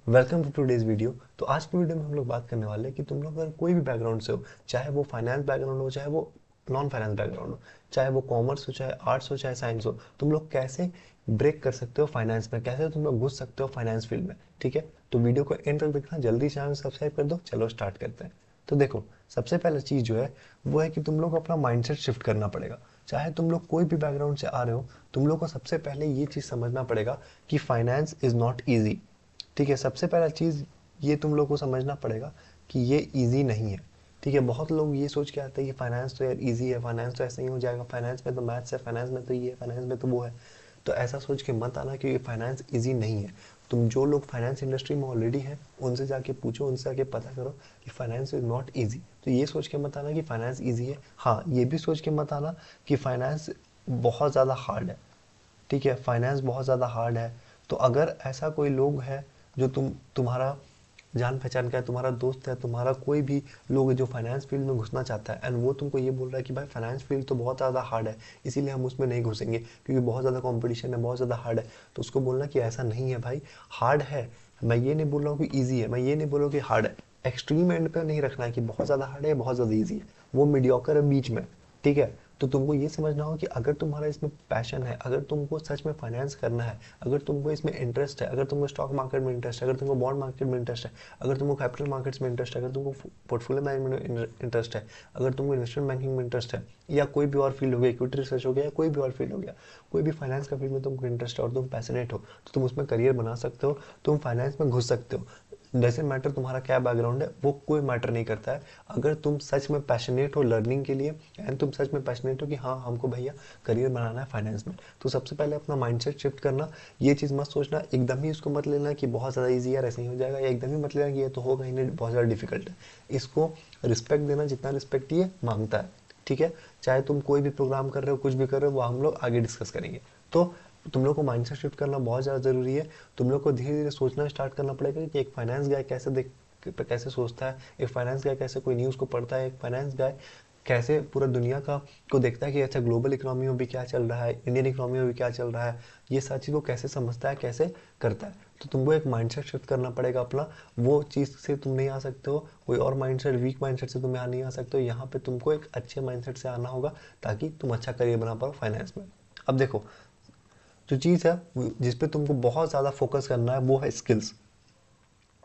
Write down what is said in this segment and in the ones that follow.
Welcome to today's video. तो आज की वीडियो में हम लोग बात करने वाले हैं कि तुम लोग अगर कोई भी बैकग्राउंड से हो, चाहे वो फाइनेंस बैकग्राउंड हो, चाहे वो नॉन फाइनेंस बैकग्राउंड हो, चाहे वो कॉमर्स हो, चाहे आर्ट्स हो, चाहे साइंस हो, तुम लोग कैसे ब्रेक कर सकते हो फाइनेंस में, कैसे तुम लोग घुस सकते हो फाइनेंस फील्ड में। ठीक है, तो वीडियो को एंड तक देखना, जल्दी चैनल सब्सक्राइब कर दो। चलो स्टार्ट करते हैं। तो देखो, सबसे पहला चीज़ जो है वो है कि तुम लोग अपना माइंडसेट शिफ्ट करना पड़ेगा। चाहे तुम लोग कोई भी बैकग्राउंड से आ रहे हो, तुम लोग को सबसे पहले ये चीज़ समझना पड़ेगा कि फाइनेंस इज़ नॉट ईजी। ठीक है, सबसे पहला चीज़ ये तुम लोग को समझना पड़ेगा कि ये इजी नहीं है। ठीक है, बहुत लोग ये सोच के आते हैं कि फाइनेंस तो यार इजी है, फाइनेंस तो ऐसे ही हो जाएगा, फाइनेंस में तो मैथ्स है, फाइनेंस में तो ये है, फाइनेंस में तो वो है। तो ऐसा सोच के मत आना, क्योंकि फाइनेंस इजी नहीं है। तुम जो लोग फाइनेंस इंडस्ट्री में ऑलरेडी हैं उनसे जाके पूछो, उनसे जाके पता करो कि फाइनेंस इज नॉट ईजी। तो ये सोच के मत आना कि फाइनेंस ईजी है। हाँ, ये भी सोच के मत आना कि फाइनेंस बहुत ज़्यादा हार्ड है। ठीक है, फाइनेंस बहुत ज़्यादा हार्ड है। तो अगर ऐसा कोई लोग है जो तुम्हारा जान पहचान का है, तुम्हारा दोस्त है, तुम्हारा कोई भी लोग है जो फाइनेंस फील्ड में घुसना चाहता है, एंड वो तुमको ये बोल रहा है कि भाई फाइनेंस फील्ड तो बहुत ज़्यादा हार्ड है, इसीलिए हम उसमें नहीं घुसेंगे क्योंकि बहुत ज़्यादा कंपटीशन है, बहुत ज़्यादा हार्ड है, तो उसको बोलना कि ऐसा नहीं है भाई, हार्ड है। मैं ये नहीं बोल रहा हूँ कि ईजी है, मैं ये नहीं बोल रहा हूँ कि हार्ड है। एक्सट्रीम एंड पे नहीं रखना है कि बहुत ज़्यादा हार्ड है, बहुत ज़्यादा ईजी है। वो मीडियोकर है बीच में। ठीक है, तो तुमको ये समझना होगा कि अगर तुम्हारा इसमें पैशन है, अगर तुमको सच में फाइनेंस करना है, अगर तुमको इसमें इंटरेस्ट है, अगर तुमको स्टॉक मार्केट में इंटरेस्ट है, अगर तुमको बॉन्ड मार्केट में इंटरेस्ट है, अगर तुमको कैपिटल मार्केट्स में इंटरेस्ट है, अगर तुमको पोर्टफोलियो मैनेजमेंट में इंटरेस्ट है, अगर तुमको इन्वेस्टमेंट बैंकिंग में इंटरेस्ट है, या कोई भी और फील्ड हो गया, इक्विटी रिसर्च हो गया, या कोई भी और फील्ड हो गया, कोई भी फाइनेंस का फील्ड में तुमको इंटरेस्ट है और तुम पैशनेट हो, तो तुम उसमें करियर बना सकते हो, तुम फाइनेंस में घुस सकते हो। डजेंट मैटर तुम्हारा क्या बैकग्राउंड है, वो कोई मैटर नहीं करता है। अगर तुम सच में पैशनेट हो लर्निंग के लिए, एंड तुम सच में पैशनेट हो कि हाँ हमको भैया करियर बनाना है फाइनेंस में, तो सबसे पहले अपना माइंडसेट शिफ्ट करना। ये चीज़ मत सोचना, एकदम ही इसको मत लेना कि बहुत ज़्यादा ईजी यार ऐसे ही हो जाएगा, या एकदम ही मत लेना कि ये तो होगा ही नहीं, बहुत ज़्यादा डिफिकल्ट है। इसको रिस्पेक्ट देना जितना रिस्पेक्ट ये मांगता है। ठीक है, चाहे तुम कोई भी प्रोग्राम कर रहे हो, कुछ भी कर रहे हो, वो हम लोग आगे डिस्कस करेंगे। तो तुम लोग को माइंडसेट शिफ्ट करना बहुत ज़्यादा ज़रूरी है। तुम लोग को धीरे धीरे सोचना स्टार्ट करना पड़ेगा कि एक फाइनेंस गाय कैसे सोचता है, एक फाइनेंस गाय कैसे कोई न्यूज़ को पढ़ता है, एक फाइनेंस गाय कैसे पूरा दुनिया का को देखता है कि अच्छा ग्लोबल इकोनॉमी में भी क्या चल रहा है, इंडियन इकोनॉमी में भी क्या चल रहा है, ये सारी चीज़ को कैसे समझता है, कैसे करता है। तो तुमको एक माइंडसेट शिफ्ट करना पड़ेगा अपना। वो चीज़ से तुम नहीं आ सकते हो, कोई और माइंडसेट, वीक माइंडसेट से तुम यहाँ नहीं आ सकते हो। यहाँ पे तुमको एक अच्छे माइंडसेट से आना होगा ताकि तुम अच्छा करियर बना पाओ फाइनेंस में। अब देखो, जो चीज़ है जिस पे तुमको बहुत ज़्यादा फोकस करना है वो है स्किल्स।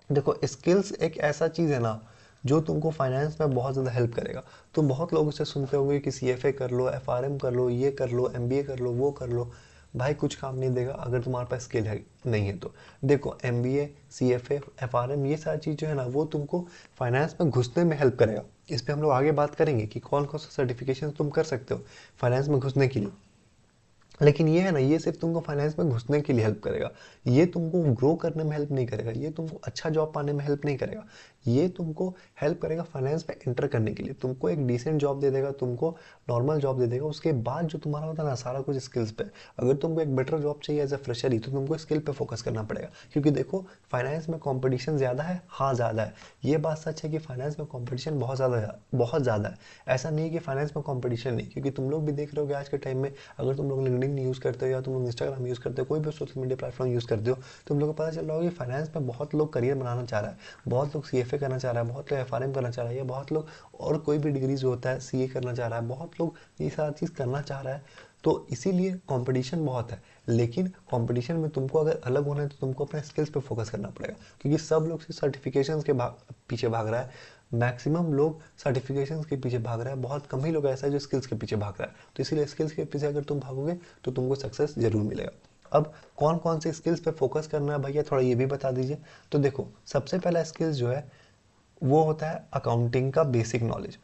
देखो, स्किल्स एक ऐसा चीज़ है ना जो तुमको फाइनेंस में बहुत ज़्यादा हेल्प करेगा। तुम बहुत लोगों से सुनते होंगे कि सीएफए कर लो, एफआरएम कर लो, ये कर लो, एमबीए कर लो, वो कर लो। भाई कुछ काम नहीं देगा अगर तुम्हारे पास स्किल है नहीं है तो। देखो, एमबीए, सीएफए, एफआरएम, ये सारी चीज़ जो है ना वो तुमको फाइनेंस में घुसने में हेल्प करेगा। इस पर हम लोग आगे बात करेंगे कि कौन कौन सा सर्टिफिकेशन तुम कर सकते हो फाइनेंस में घुसने के लिए। लेकिन ये है ना, ये सिर्फ तुमको फाइनेंस में घुसने के लिए हेल्प करेगा। ये तुमको ग्रो करने में हेल्प नहीं करेगा, ये तुमको अच्छा जॉब पाने में हेल्प नहीं करेगा। ये तुमको हेल्प करेगा फाइनेंस में एंटर करने के लिए, तुमको एक डिसेंट जॉब दे देगा, तुमको नॉर्मल जॉब दे देगा। उसके बाद जो तुम्हारा होता है ना सारा कुछ स्किल्स पे। अगर तुमको एक बेटर जॉब चाहिए एज अ फ्रेशर ही, तो तुमको स्किल पे फोकस करना पड़ेगा, क्योंकि देखो फाइनेंस में कंपटीशन ज़्यादा है। हाँ ज़्यादा है, ये बात सच है कि फाइनेंस में कंपटीशन बहुत ज़्यादा है। ऐसा नहीं है कि फाइनेंस में कंपटीशन नहीं, क्योंकि तुम लोग भी देख रहे हो आज के टाइम में, अगर तुम लोग लिंक्डइन यूज़ करते हो या तुम लोग इंस्टाग्राम यूज़ करते हो, कोई भी सोशल मीडिया प्लेटफॉर्म यूज़ करते हो, तुम लोग को पता चल रहा होगा कि फाइनेंस में बहुत लोग करियर बनाना चाह रहा है, बहुत लोग सीएफए करना चाह रहा है, बहुत लोग एफआरएम करना चाह रहा है, या बहुत लोग और कोई भी डिग्री जो होता है सीए करना चाह रहा है, बहुत लोग ये सारा चीज़ करना चाह रहा है। तो इसीलिए कंपटीशन बहुत है। लेकिन कंपटीशन में तुमको अगर अलग होना है तो तुमको अपने स्किल्स पे फोकस करना पड़ेगा, क्योंकि सब लोग सर्टिफिकेशंस के पीछे भाग रहा है। मैक्सिमम लोग सर्टिफिकेशंस के पीछे भाग रहा है, बहुत कम ही लोग ऐसा है जो स्किल्स के पीछे भाग रहा है। तो इसीलिए स्किल्स के पीछे अगर तुम भागोगे तो तुमको सक्सेस जरूर मिलेगा। अब कौन कौन से स्किल्स पे फोकस करना है भैया, थोड़ा ये भी बता दीजिए। तो देखो, सबसे पहला स्किल्स जो है वो होता है अकाउंटिंग का बेसिक नॉलेज।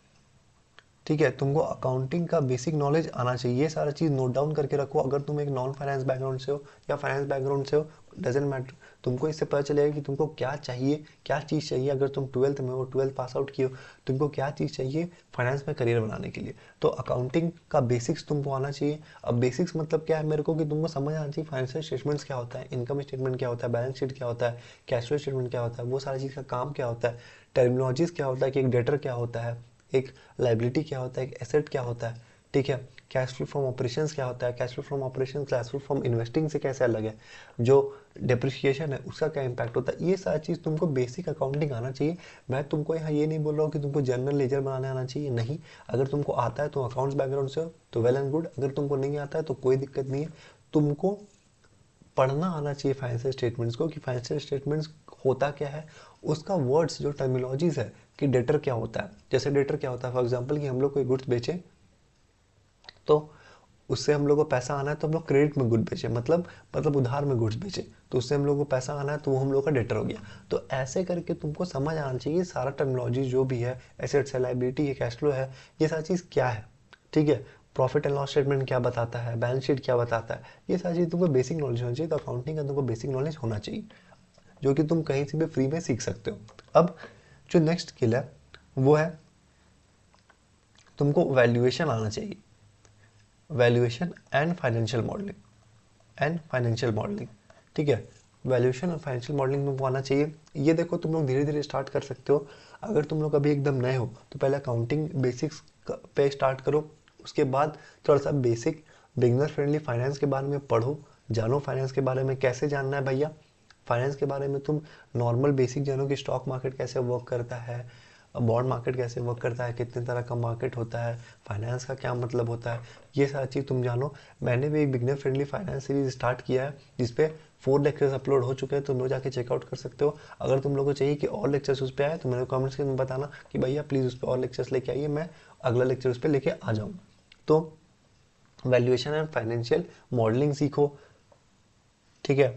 ठीक है, तुमको अकाउंटिंग का बेसिक नॉलेज आना चाहिए। ये सारा चीज़ नोट डाउन करके रखो। अगर तुम एक नॉन फाइनेंस बैकग्राउंड से हो या फाइनेंस बैकग्राउंड से हो, डजेंट मैटर, तुमको इससे पता चलेगा कि तुमको क्या चाहिए, क्या चीज़ चाहिए। अगर तुम ट्वेल्थ में हो, ट्वेल्थ पास आउट किए हो, तुमको क्या चीज़ चाहिए फाइनेंस में करियर बनाने के लिए, तो अकाउंटिंग का बेसिक्स तुमको आना चाहिए। अब बेसिक्स मतलब क्या है मेरे को, कि तुमको समझ आना चाहिए फाइनेंशियल स्टेटमेंट्स क्या होता है, इनकम स्टेटमेंट क्या होता है, बैलेंस शीट क्या होता है, कैश फ्लो स्टेटमेंट क्या होता है, वो सारी चीज़ का काम क्या होता है, टर्मिनोलॉजीज क्या होता है कि एक डेटर क्या होता है, एक लाइबिलिटी क्या होता है, एक एसेट क्या होता है। ठीक है, कैश फ्लो फ्रॉम ऑपरेशंस क्या होता है, cash flow from operation cash flow from investing से कैसे अलग है, जो डिप्रिसिएशन है उसका क्या इम्पैक्ट होता है, ये सारी चीज़ तुमको बेसिक अकाउंटिंग आना चाहिए। मैं तुमको यहाँ ये नहीं बोल रहा हूँ कि तुमको जनरल लेजर बनाने आना चाहिए, नहीं। अगर तुमको आता है, तुम अकाउंट्स बैकग्राउंड से हो तो वेल एंड गुड, अगर तुमको नहीं आता है तो कोई दिक्कत नहीं है। तुमको पढ़ना आना चाहिए फाइनेंशियल स्टेटमेंट्स को, कि फाइनेंशियल स्टेटमेंट्स होता क्या है, उसका वर्ड्स जो टर्मिनोलॉजीज है, कि डेटर क्या होता है। जैसे डेटर क्या होता है, फॉर एग्जांपल कि हम लोग कोई गुड्स बेचे तो उससे हम लोग को पैसा आना है, तो हम लोग क्रेडिट में गुड बेचे, मतलब उधार में गुड्स बेचे, तो उससे हम लोग को पैसा आना है, तो वो हम लोग का डेटर हो गया। तो ऐसे करके तुमको समझ आना चाहिए सारा टर्मिनोलॉजी जो भी है, एसेट्स है, लायबिलिटी है, कैश फ्लो है, ये सारी चीज़ क्या है, ठीक है। प्रॉफिट एंड लॉस स्टेटमेंट क्या बताता है, बैलेंस शीट क्या बताता है, ये सारी चीज़ तुमको बेसिक नॉलेज होना चाहिए। तो अकाउंटिंग का तुमको बेसिक नॉलेज होना चाहिए, जो कि तुम कहीं से भी फ्री में सीख सकते हो। अब जो नेक्स्ट स्किल है वो है तुमको वैल्यूएशन आना चाहिए, वैल्यूएशन एंड फाइनेंशियल मॉडलिंग, ठीक है। वैल्यूएशन और फाइनेंशियल मॉडलिंग में वो आना चाहिए। ये देखो तुम लोग धीरे धीरे स्टार्ट कर सकते हो। अगर तुम लोग अभी एकदम नए हो तो पहले अकाउंटिंग बेसिक्स पे स्टार्ट करो, उसके बाद थोड़ा सा बेसिक बिगनर फ्रेंडली फाइनेंस के बारे में पढ़ो, जानो फाइनेंस के बारे में कैसे जानना है भैया। फाइनेंस के बारे में तुम नॉर्मल बेसिक जानो कि स्टॉक मार्केट कैसे वर्क करता है, बॉन्ड मार्केट कैसे वर्क करता है, कितने तरह का मार्केट होता है, फाइनेंस का क्या मतलब होता है, ये सारी चीज़ तुम जानो। मैंने भी एक beginner friendly finance series start किया है, जिसपे 4 लेक्चर्स अपलोड हो चुके हैं, तुम लोग जाके चेकआउट कर सकते हो। अगर तुम लोगों को चाहिए कि और लेक्चर्स उस पर आए तो मेरे कमेंट्स में बताना कि भैया प्लीज़ उस पर और लेक्चर्स लेके आइए, मैं अगला लेक्चर उस पर लेके आ जाऊँगा। तो वैल्यूएशन एंड फाइनेंशियल मॉडलिंग सीखो, ठीक है।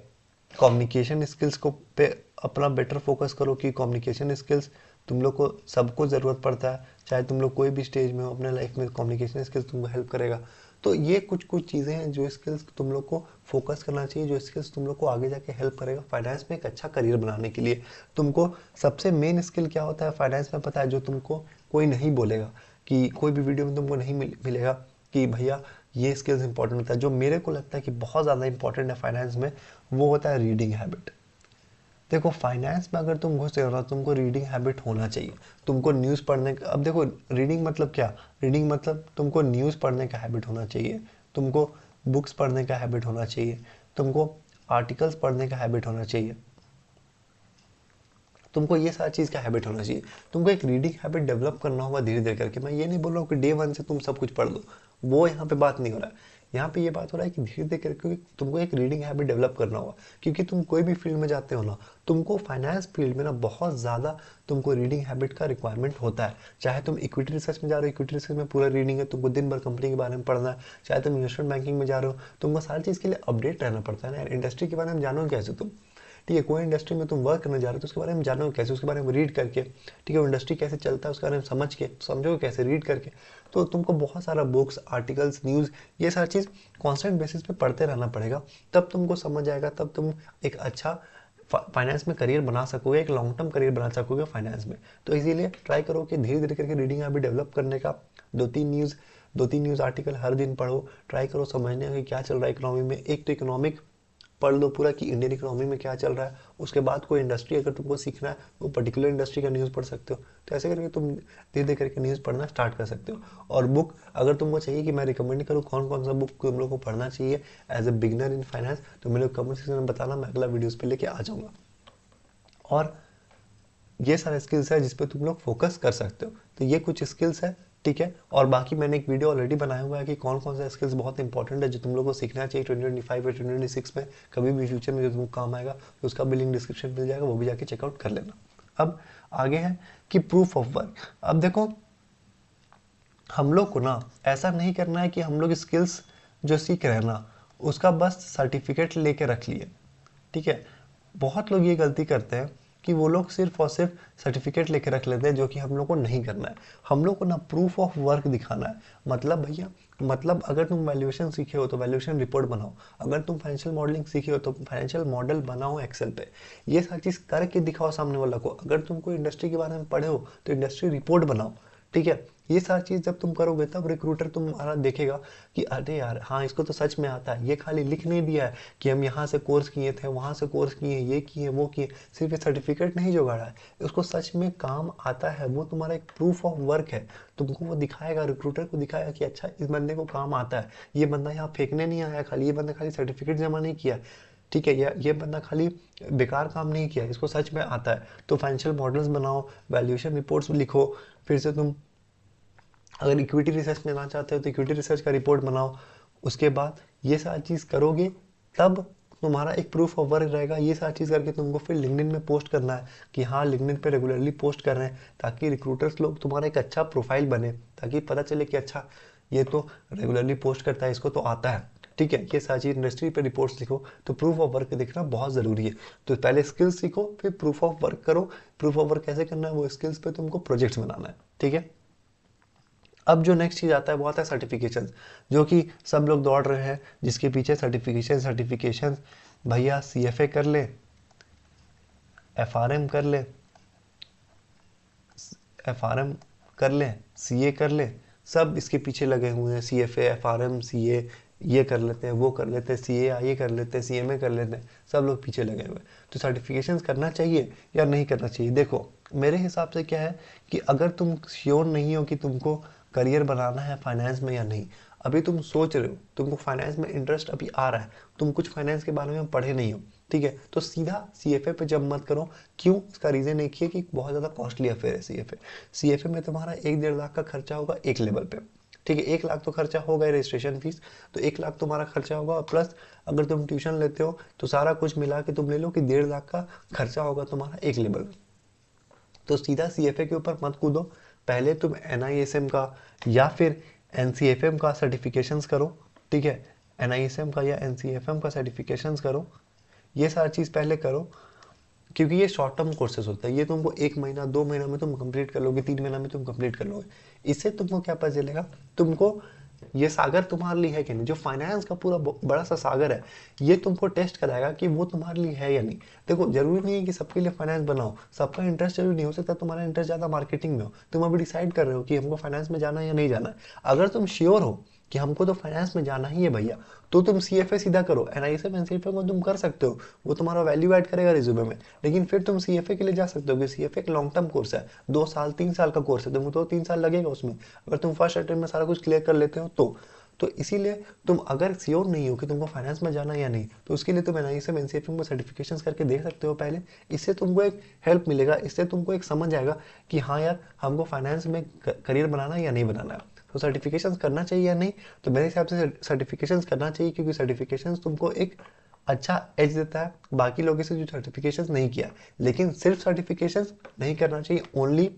कम्युनिकेशन स्किल्स को पे अपना बेटर फोकस करो, कि कम्युनिकेशन स्किल्स तुम लोग को सबको ज़रूरत पड़ता है, चाहे तुम लोग कोई भी स्टेज में हो अपने लाइफ में, कम्युनिकेशन स्किल्स तुमको हेल्प करेगा। तो ये कुछ कुछ चीज़ें हैं जो स्किल्स तुम लोग को फोकस करना चाहिए, जो स्किल्स तुम लोग को आगे जाके हेल्प करेगा फाइनेंस में एक अच्छा करियर बनाने के लिए। तुमको सबसे मेन स्किल क्या होता है फाइनेंस में पता है, जो तुमको कोई नहीं बोलेगा, कि कोई भी वीडियो में तुमको नहीं मिलेगा कि भैया ये स्किल्स इंपॉर्टेंट होता है। जो मेरे को लगता है कि बहुत ज़्यादा इंपॉर्टेंट है फाइनेंस में, वो होता है रीडिंग हैबिट। देखो फाइनेंस में अगर तुम घुस रहे हो तुमको रीडिंग हैबिट होना चाहिए। तुमको न्यूज़ पढ़ने का, अब देखो रीडिंग मतलब क्या, रीडिंग मतलब तुमको न्यूज़ पढ़ने का हैबिट होना चाहिए, तुमको बुक्स पढ़ने का हैबिट होना चाहिए, तुमको आर्टिकल्स पढ़ने का हैबिट होना चाहिए, तुमको ये सारी चीज़ का हैबिट होना चाहिए। तुमको एक रीडिंग हैबिट डेवलप करना होगा धीरे धीरे करके। मैं ये नहीं बोल रहा हूँ कि डे 1 से तुम सब कुछ पढ़ दो, वो यहाँ पे बात नहीं हो रहा है। यहाँ पे ये बात हो रहा है कि धीरे धीरे करके तुमको एक रीडिंग हैबिट डेवलप करना होगा, क्योंकि तुम कोई भी फील्ड में जाते हो ना, तुमको फाइनेंस फील्ड में ना बहुत ज़्यादा तुमको रीडिंग हैबिट का रिक्वायरमेंट होता है। चाहे तुम इक्विटी रिसर्च में जा रहे हो, इक्विटी रिसर्च में पूरा रीडिंग है, तुमको दिन भर कंपनी के बारे में पढ़ना है। चाहे तुम इन्वेस्टमेंट बैंकिंग में जा रहे हो, तुमको सारी चीज़ के लिए अपडेट रहना पड़ता है ना यार। इंडस्ट्री के बारे में जानो कैसे तुम, ठीक है। कोई इंडस्ट्री में तुम वर्क करने जा रहे हो तो उसके बारे में जानो कैसे, उसके बारे में रीड करके, ठीक है। वो इंडस्ट्री कैसे चलता है उसके बारे में समझ के, समझोगे कैसे, रीड करके। तो तुमको बहुत सारा बुक्स, आर्टिकल्स, न्यूज़, ये सारी चीज़ कॉन्स्टेंट बेसिस पे पढ़ते रहना पड़ेगा, तब तुमको समझ आएगा, तब तुम एक अच्छा फाइनेंस में करियर बना सकोगे, एक लॉन्ग टर्म करियर बना सकोगे फाइनेंस में। तो इसीलिए ट्राई करो कि धीरे धीरे करके रीडिंग हैबिट डेवलप करने का। 2-3 न्यूज़ आर्टिकल हर दिन पढ़ो, ट्राई करो समझने की क्या चल रहा है इकोनॉमी में। एक तो इकोनॉमिक पढ़ लो पूरा कि इंडियन इकोनॉमी में क्या चल रहा है, उसके बाद कोई इंडस्ट्री अगर तुमको सीखना है वो पर्टिकुलर इंडस्ट्री का न्यूज़ पढ़ सकते हो। तो ऐसे करके तुम धीरे धीरे करके न्यूज़ पढ़ना स्टार्ट कर सकते हो। और बुक अगर तुमको चाहिए कि मैं रिकमेंड करूँ कौन कौन सा बुक तुम लोग को पढ़ना चाहिए as a beginner in finance, तो मेरे कमेंट सेक्शन में बताना, मैं अगला वीडियोज़ पे लेके आ जाऊँगा। और ये सारे स्किल्स है जिस पे तुम लोग फोकस कर सकते हो। तो ये कुछ स्किल्स है, ठीक है। और बाकी मैंने एक वीडियो ऑलरेडी बनाया हुआ है कि कौन कौन सा स्किल्स बहुत इंपॉर्टेंट है जो तुम लोग को सीखना चाहिए 2025 या 2026 में, कभी भी फ्यूचर में जो तुमको काम आएगा, तो उसका भी लिंक डिस्क्रिप्शन मिल जाएगा, वो भी जाके चेकआउट कर लेना। अब आगे है कि प्रूफ ऑफ वर्क। अब देखो हम लोग को ना ऐसा नहीं करना है कि हम लोग स्किल्स जो सीख रहे हैं ना उसका बस सर्टिफिकेट लेके रख लिए, ठीक है। बहुत लोग ये गलती करते हैं कि वो लोग सिर्फ और सिर्फ सर्टिफिकेट लेके रख लेते हैं, जो कि हम लोग को नहीं करना है। हम लोग को ना प्रूफ ऑफ वर्क दिखाना है। मतलब भैया, मतलब अगर तुम वैल्यूएशन सीखे हो तो वैल्यूएशन रिपोर्ट बनाओ, अगर तुम फाइनेंशियल मॉडलिंग सीखे हो तो फाइनेंशियल मॉडल बनाओ एक्सेल पे, ये सारी चीज़ करके दिखाओ सामने वाला को। अगर तुम कोई इंडस्ट्री के बारे में पढ़े हो तो इंडस्ट्री रिपोर्ट बनाओ, ठीक है। ये सारी चीज़ जब तुम करोगे तब रिक्रूटर तुम्हारा देखेगा कि अरे यार हाँ इसको तो सच में आता है, ये खाली लिख नहीं दिया है कि हम यहाँ से कोर्स किए थे, वहाँ से कोर्स किए, ये किए वो किए, सिर्फ ये सर्टिफिकेट नहीं जुगाड़ा है, उसको सच में काम आता है, वो तुम्हारा एक प्रूफ ऑफ वर्क है। तुमको वो दिखाएगा, रिक्रूटर को दिखाएगा कि अच्छा इस बंदे को काम आता है, ये बंदा यहाँ फेंकने नहीं आया खाली, ये बंदा खाली सर्टिफिकेट जमा नहीं किया, ठीक है, ये बंदा खाली बेकार काम नहीं किया, इसको सच में आता है। तो फाइनेंशियल मॉडल्स बनाओ, वैल्यूएशन रिपोर्ट्स लिखो, फिर से तुम अगर इक्विटी रिसर्च में जाना चाहते हो तो इक्विटी रिसर्च का रिपोर्ट बनाओ। उसके बाद ये सारी चीज़ करोगे तब तुम्हारा एक प्रूफ ऑफ वर्क रहेगा। ये सारी चीज़ करके तुमको फिर लिंक्डइन में पोस्ट करना है कि हाँ लिंक्डइन पे रेगुलरली पोस्ट कर रहे हैं, ताकि रिक्रूटर्स लोग तुम्हारा एक अच्छा प्रोफाइल बने, ताकि पता चले कि अच्छा ये तो रेगुलरली पोस्ट करता है, इसको तो आता है, ठीक है। ये सारी चीज़ इंडस्ट्री पे रिपोर्ट्स लिखो, तो प्रूफ ऑफ वर्क देखना बहुत ज़रूरी है। तो पहले स्किल्स सीखो, फिर प्रूफ ऑफ वर्क करो। प्रूफ ऑफ वर्क कैसे करना है, वो स्किल्स पे तुमको प्रोजेक्ट्स बनाना है, ठीक है। अब जो नेक्स्ट चीज़ आता है वो आता है सर्टिफिकेशन, जो कि सब लोग दौड़ रहे हैं जिसके पीछे सर्टिफिकेशन। भैया CFA कर ले, FRM कर ले, CA कर ले, सब इसके पीछे लगे हुए हैं। CFA, FRM, CA ये कर लेते हैं, वो कर लेते हैं, CAI कर लेते हैं, CMA कर लेते हैं, सब लोग पीछे लगे हुए हैं। तो सर्टिफिकेशंस करना चाहिए या नहीं करना चाहिए? देखो मेरे हिसाब से क्या है कि अगर तुम श्योर नहीं हो कि तुमको करियर बनाना है फाइनेंस में या नहीं, अभी तुम सोच रहे हो, तुमको फाइनेंस में इंटरेस्ट अभी आ रहा है, तुम कुछ फाइनेंस के बारे में पढ़े नहीं हो, ठीक है, तो सीधा CFA पे जब मत करो। क्यों? इसका रीज़न एक ही है कि बहुत ज़्यादा कॉस्टली अफेयर है CFA में तुम्हारा 1-1.5 लाख का खर्चा होगा एक लेवल पे, ठीक है। 1 लाख तो खर्चा होगा ही रजिस्ट्रेशन फीस, तो 1 लाख तुम्हारा खर्चा होगा, प्लस अगर तुम ट्यूशन लेते हो तो सारा कुछ मिला के तुम ले लो कि 1.5 लाख का खर्चा होगा तुम्हारा एक लेवल में। तो सीधा CFA के ऊपर मत कूदो, पहले तुम NISM का या फिर NCFM का सर्टिफिकेशंस करो, ठीक है। NISM का या NCFM का सर्टिफिकेशंस करो, ये सारी चीज़ पहले करो, क्योंकि ये शॉर्ट टर्म कोर्सेज होता है, ये तुमको 1 महीना 2 महीना में तुम कंप्लीट कर लोगे, 3 महीना में तुम कंप्लीट कर लोगे। इससे तुमको क्या पता चलेगा, तुमको ये सागर तुम्हारे लिए है कि नहीं। जो फाइनेंस का पूरा बड़ा सा सागर है, ये तुमको टेस्ट कराएगा कि वो तुम्हारे लिए है या नहीं। देखो जरूरी नहीं है कि सबके लिए फाइनेंस बनाओ, सबका इंटरेस्ट जरूरी नहीं हो सकता, तुम्हारा इंटरेस्ट ज़्यादा मार्केटिंग में हो, तुम अभी डिसाइड कर रहे हो कि हमको फाइनेंस में जाना है या नहीं जाना है। अगर तुम श्योर हो कि हमको तो फाइनेंस में जाना ही है भैया, तो तुम CFA सीधा करो। NISM NCFA को तुम कर सकते हो, वो तुम्हारा वैल्यू ऐड करेगा रिज्यूमे में, लेकिन फिर तुम CFA के लिए जा सकते हो, कि CFA एक लॉन्ग टर्म कोर्स है, 2 साल 3 साल का कोर्स है, तुमको तो 3 साल लगेगा उसमें, अगर तुम फर्स्ट अटेम्प्ट में सारा कुछ क्लियर कर लेते हो तो इसीलिए तुम अगर श्योर नहीं हो कि तुमको फाइनेंस में जाना है या नहीं, तो उसके लिए तुम NISM NCFA में सर्टिफिकेशंस करके देख सकते हो पहले। इससे तुमको एक हेल्प मिलेगा, इससे तुमको एक समझ आएगा कि हाँ यार हमको फाइनेंस में करियर बनाना है या नहीं बनाना है। तो सर्टिफिकेशंस करना चाहिए या नहीं? तो मेरे हिसाब से सर्टिफिकेशंस करना चाहिए, क्योंकि सर्टिफिकेशंस तुमको एक अच्छा एज देता है बाकी लोगों से जो सर्टिफिकेशंस नहीं किया। लेकिन सिर्फ सर्टिफिकेशंस नहीं करना चाहिए ओनली।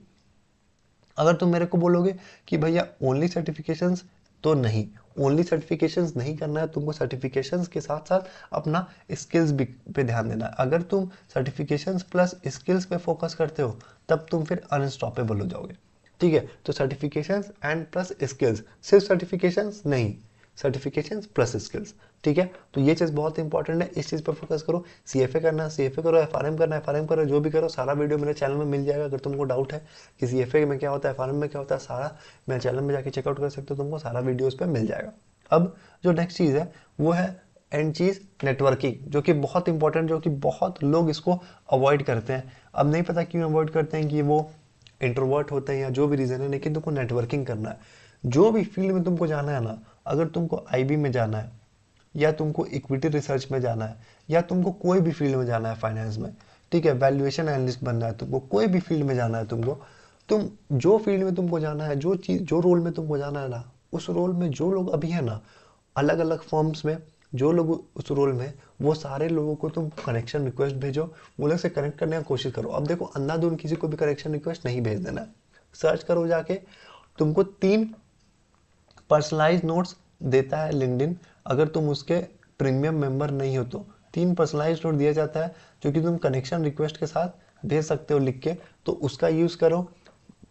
अगर तुम मेरे को बोलोगे कि भैया ओनली सर्टिफिकेशंस, तो नहीं, ओनली सर्टिफिकेशंस नहीं करना है तुमको, सर्टिफिकेशंस के साथ साथ अपना स्किल्स भी पे ध्यान देना है। अगर तुम सर्टिफिकेशंस प्लस स्किल्स पे फोकस करते हो तब तुम फिर अनस्टॉपेबल हो जाओगे, ठीक है। तो सर्टिफिकेशंस एंड प्लस स्किल्स, सिर्फ सर्टिफिकेशंस नहीं, सर्टिफिकेशंस प्लस स्किल्स, ठीक है। तो ये चीज़ बहुत इंपॉर्टेंट है, इस चीज़ पर फोकस करो। CFA करना है CFA करो, FRM करना है FRM करो, जो भी करो सारा वीडियो मेरे चैनल में मिल जाएगा। अगर तुमको डाउट है कि CFA में क्या होता है, FRM में क्या होता है, सारा मेरे चैनल में जाके चेकआउट कर सकते हो, तुमको सारा वीडियो उस पर मिल जाएगा। अब जो नेक्स्ट चीज़ है वो है एंड चीज़ नेटवर्किंग, जो कि बहुत इंपॉर्टेंट, जो कि बहुत लोग इसको अवॉइड करते हैं। अब नहीं पता क्यों अवॉइड करते हैं, कि वो इंट्रोवर्ट होते हैं या जो भी रीज़न है, लेकिन तुमको नेटवर्किंग करना है। जो भी फील्ड में तुमको जाना है ना, अगर तुमको IB में जाना है, या तुमको इक्विटी रिसर्च में जाना है, या तुमको कोई भी फील्ड में जाना है फाइनेंस में, ठीक है, वैल्यूएशन एनालिस्ट बनना है तुमको, कोई भी फील्ड में जाना है तुमको, तुम जो फील्ड में तुमको जाना है, जो चीज़ जो रोल में तुमको जाना है ना, उस रोल में जो लोग अभी है ना, अलग अलग फॉर्म्स में जो लोग उस रोल में, वो सारे लोगों को तुम कनेक्शन रिक्वेस्ट भेजो, वो लोग से कनेक्ट करने की कोशिश करो। अब देखो अंधाधुंध किसी को भी कनेक्शन रिक्वेस्ट नहीं भेज देना, सर्च करो जाके, तुमको 3 पर्सनलाइज नोट्स देता है लिंक्डइन, अगर तुम उसके प्रीमियम मेंबर नहीं हो तो 3 पर्सनलाइज नोट दिया जाता है, जो कि तुम कनेक्शन रिक्वेस्ट के साथ भेज सकते हो लिख के, तो उसका यूज़ करो।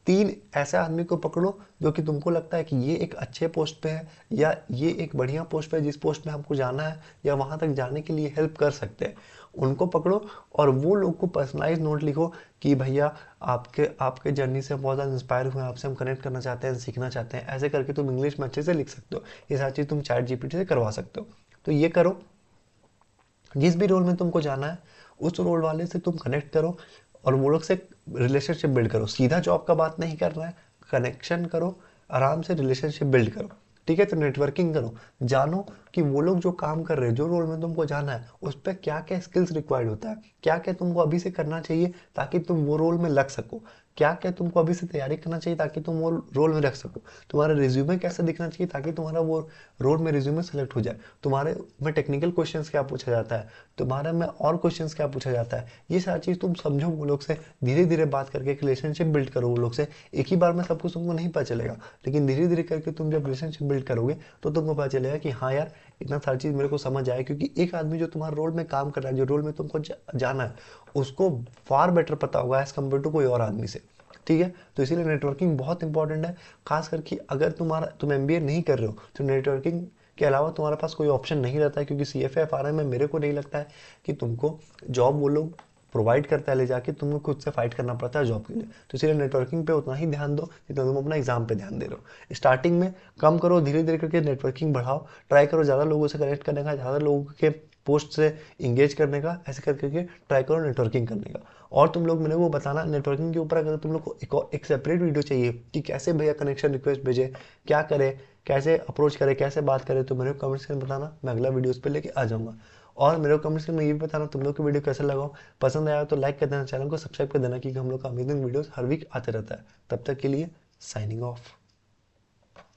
3 ऐसे आदमी को पकड़ो जो कि तुमको लगता है कि ये एक अच्छे पोस्ट पे है, या ये एक बढ़िया पोस्ट पे है, जिस पोस्ट में हमको जाना है या वहाँ तक जाने के लिए हेल्प कर सकते हैं, उनको पकड़ो और वो लोग को पर्सनलाइज नोट लिखो कि भैया आपके आपके जर्नी से हम बहुत ज़्यादा इंस्पायर हुए हैं, आपसे हम कनेक्ट करना चाहते हैं, सीखना चाहते हैं। ऐसे करके तुम इंग्लिश में अच्छे से लिख सकते हो। ये सारी चीज़ तुम चैट जीपीटी से करवा सकते हो। तो ये करो, जिस भी रोल में तुमको जाना है उस रोल वाले से तुम कनेक्ट करो और वो लोग से रिलेशनशिप बिल्ड करो। सीधा जॉब का बात नहीं करना है, कनेक्शन करो, आराम से रिलेशनशिप बिल्ड करो। ठीक है, तो नेटवर्किंग करो, जानो कि वो लोग जो काम कर रहे हैं, जो रोल में तुमको जाना है, उस पर क्या क्या स्किल्स रिक्वायर्ड होता है, क्या क्या तुमको अभी से करना चाहिए ताकि तुम वो रोल में लग सको, क्या क्या तुमको अभी से तैयारी करना चाहिए ताकि तुम वो रोल में रख सको, तुम्हारा रिज्यूमे कैसा दिखना चाहिए ताकि तुम्हारा वो रोल में रिज्यूमे सेलेक्ट हो जाए, तुम्हारे में टेक्निकल क्वेश्चंस क्या पूछा जाता है, तुम्हारे में और क्वेश्चंस क्या पूछा जाता है। ये सारी चीज़ तुम समझो, वो लोग से धीरे धीरे बात करके एक रिलेशनशिप बिल्ड करो वो लोग से। एक ही बार में सब कुछ तुमको नहीं पता चलेगा, लेकिन धीरे धीरे करके तुम जब रिलेशनशिप बिल्ड करोगे तो तुमको पता चलेगा कि हाँ यार, इतना सारी चीज़ मेरे को समझ आया। क्योंकि एक आदमी जो तुम्हारे रोल में काम कर रहा है, जो रोल में तुमको जाना है, उसको फार बेटर पता होगा एज कम्पेयर टू कोई और आदमी से। ठीक है, तो इसीलिए नेटवर्किंग बहुत इंपॉर्टेंट है। खास करके अगर तुम एमबीए नहीं कर रहे हो तो नेटवर्किंग के अलावा तुम्हारे पास कोई ऑप्शन नहीं रहता है। क्योंकि सीएफए एफआरआई में मेरे को नहीं लगता है कि तुमको जॉब वो लोग प्रोवाइड करता है ले जाके, तुमको खुद से फाइट करना पड़ता है जॉब के लिए। तो इसलिए नेटवर्किंग पे उतना ही ध्यान दो जितना तुम अपना एग्जाम पे ध्यान दे रहे हो। स्टार्टिंग में कम करो, धीरे धीरे करके नेटवर्किंग बढ़ाओ, ट्राई करो ज़्यादा लोगों से कनेक्ट करने का, ज़्यादा लोगों के पोस्ट से इंगेज करने का, ऐसे करके ट्राई करो नेटवर्किंग करने का। और तुम लोग मेरे को बताना नेटवर्किंग के ऊपर, अगर तुम लोग को एक सेपरेट वीडियो चाहिए कि कैसे भैया कनेक्शन रिक्वेस्ट भेजे, क्या करे, कैसे अप्रोच करे, कैसे बात करे, तो मेरे को कमेंट सेक्शन में बताना, मैं अगला वीडियो उस पर लेके आ जाऊँगा। और मेरे को कमेंट सेक्शन में ये भी बताना तुम लोग की वीडियो कैसा लगा, पसंद आया तो लाइक कर देना, चैनल को सब्सक्राइब कर देना, क्योंकि हम लोग का अमेजिंग वीडियोस हर वीक आते रहता है। तब तक के लिए साइनिंग ऑफ।